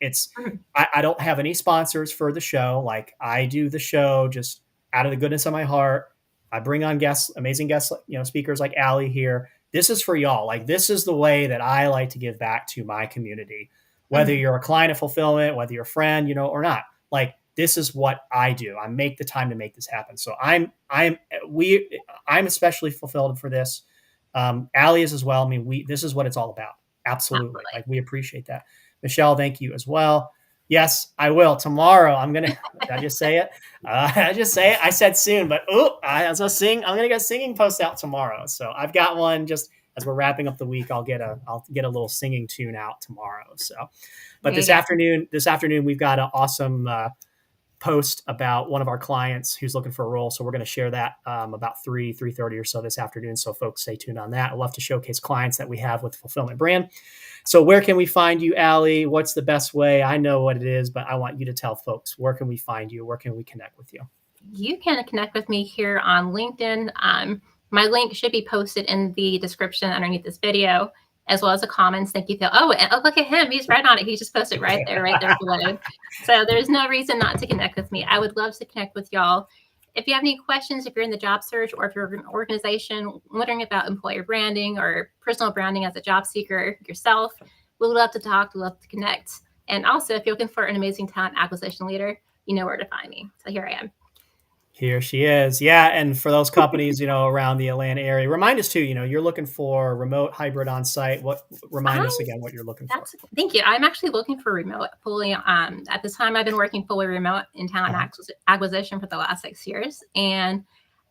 I don't have any sponsors for the show. Like, I do the show just out of the goodness of my heart. I bring on amazing guests, speakers like Allie here. This is for y'all. Like, this is the way that I like to give back to my community. Whether you're a client of FulPHILLment, whether you're a friend, or not, like, this is what I do. I make the time to make this happen. So I'm especially fulfilled for this. Allie is as well. I mean, this is what it's all about. Absolutely. Like, we appreciate that. Michelle, thank you as well. Yes, I will. Tomorrow, did I just say it? I said soon, but I'm going to get a singing post out tomorrow. So I've got one just as we're wrapping up the week. I'll get a little singing tune out tomorrow. So, but this afternoon, we've got an awesome post about one of our clients who's looking for a role. So we're going to share that about 3:30 or so this afternoon. So folks, stay tuned on that. I'd love to showcase clients that we have with the FulPHILLment brand. So where can we find you, Allie? What's the best way? I know what it is, but I want you to tell folks, where can we find you? Where can we connect with you? You can connect with me here on LinkedIn. My link should be posted in the description underneath this video, as well as the comments. Thank you, Phil. Oh, look at him. He's right on it. He just posted right there below. So there's no reason not to connect with me. I would love to connect with y'all. If you have any questions, if you're in the job search, or if you're an organization wondering about employer branding or personal branding as a job seeker yourself, we'd love to talk. We'd love to connect. And also, if you're looking for an amazing talent acquisition leader, you know where to find me. So here I am. Here she is. Yeah. And for those companies, around the Atlanta area, remind us too, you're looking for remote, hybrid, on-site. Remind us again what you're looking for. Thank you. I'm actually looking for remote fully. At this time, I've been working fully remote in talent acquisition for the last 6 years, and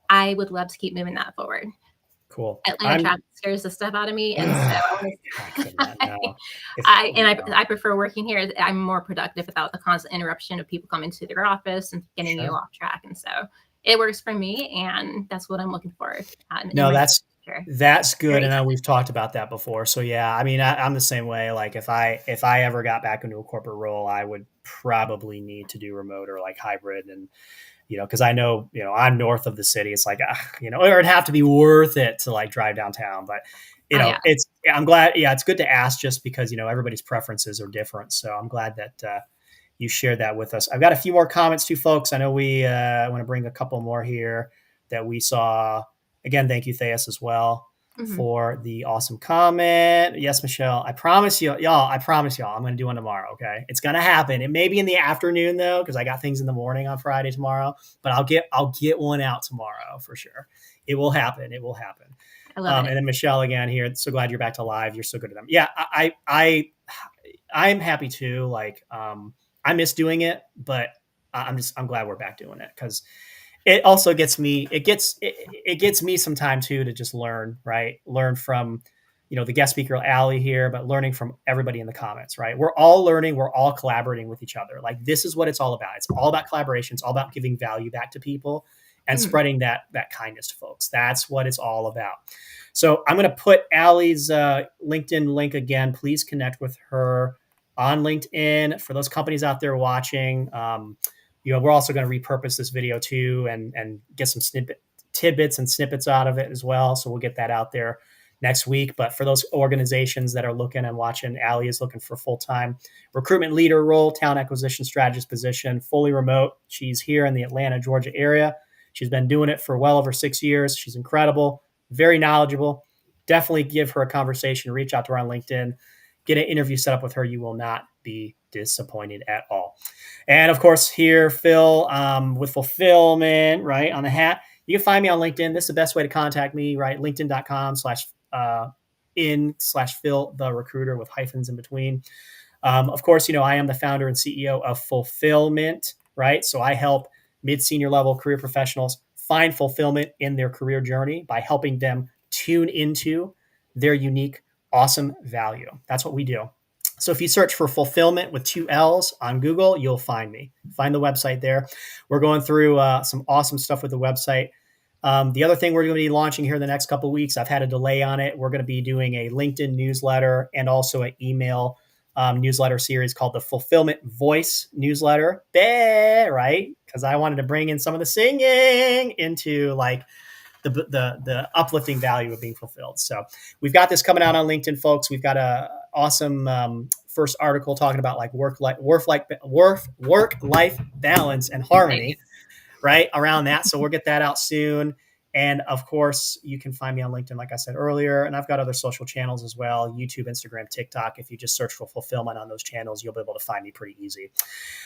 I would love to keep moving that forward. Cool. Atlanta traffic scares the stuff out of me, and so I prefer working here. I'm more productive without the constant interruption of people coming to their office and getting you off track. And so it works for me, and that's what I'm looking for. That's good. And we've talked about that before. So yeah, I mean, I'm the same way. Like, if I ever got back into a corporate role, I would probably need to do remote or like hybrid, and because I know, I'm north of the city. It's like, or it'd have to be worth it to like drive downtown. But, I'm glad. Yeah, it's good to ask, just because, everybody's preferences are different. So I'm glad that you shared that with us. I've got a few more comments too, folks. I know we want to bring a couple more here that we saw. Again, thank you, Theas, as well, for the awesome comment. Yes, Michelle, I promise y'all, I'm going to do one tomorrow. Okay. It's going to happen. It may be in the afternoon though, because I got things in the morning on Friday tomorrow, but I'll get one out tomorrow for sure. It will happen. I love And it. then Michelle again here. So glad you're back to live. You're so good at them. Yeah, I'm happy too. Like, I miss doing it, but I'm glad we're back doing it because it also gets me. It gets me some time too to just learn. Right, learn from the guest speaker Allie here, but learning from everybody in the comments. Right, we're all learning. We're all collaborating with each other. Like this is what it's all about. It's all about collaboration. It's all about giving value back to people and spreading that kindness to folks. That's what it's all about. So I'm going to put Allie's LinkedIn link again. Please connect with her on LinkedIn. For those companies out there watching, we're also going to repurpose this video too and get some tidbits and snippets out of it as well. So we'll get that out there next week. But for those organizations that are looking and watching, Allie is looking for full-time recruitment leader role, talent acquisition strategist position, fully remote. She's here in the Atlanta, Georgia area. She's been doing it for well over 6 years. She's incredible, very knowledgeable. Definitely give her a conversation. Reach out to her on LinkedIn. Get an interview set up with her. You will not be disappointed at all. And of course, here, Phil, with FulPHILLment, right, on the hat. You can find me on LinkedIn. This is the best way to contact me, right? LinkedIn.com/in/Phil the recruiter with hyphens in between. Of course, I am the founder and CEO of FulPHILLment, right? So I help mid-senior level career professionals find fulfillment in their career journey by helping them tune into their unique, awesome value. That's what we do. So if you search for FulPHILLment with 2 L's on Google, you'll find me. Find the website there. We're going through some awesome stuff with the website. The other thing we're going to be launching here in the next couple of weeks, I've had a delay on it. We're going to be doing a LinkedIn newsletter and also an email newsletter series called the FulPHILLment Voice newsletter. Right? Because I wanted to bring in some of the singing into like the uplifting value of being fulfilled. So we've got this coming out on LinkedIn, folks. We've got a awesome first article talking about like work life balance and harmony, right around that. So we'll get that out soon. And of course, you can find me on LinkedIn, like I said earlier. And I've got other social channels as well: YouTube, Instagram, TikTok. If you just search for FulPHILLment on those channels, you'll be able to find me pretty easy.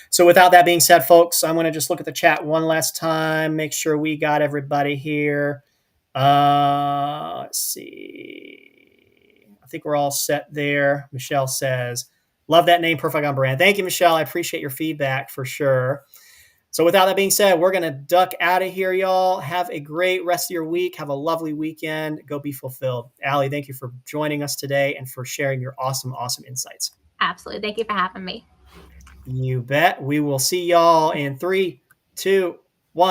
So without that being said, folks, I'm going to just look at the chat one last time, make sure we got everybody here. Let's see. I think we're all set there. Michelle says, love that name, perfect on brand. Thank you, Michelle. I appreciate your feedback for sure. So without that being said, we're going to duck out of here, y'all. Have a great rest of your week. Have a lovely weekend. Go be fulfilled. Allie, thank you for joining us today and for sharing your awesome, awesome insights. Absolutely. Thank you for having me. You bet. We will see y'all in 3, 2, 1.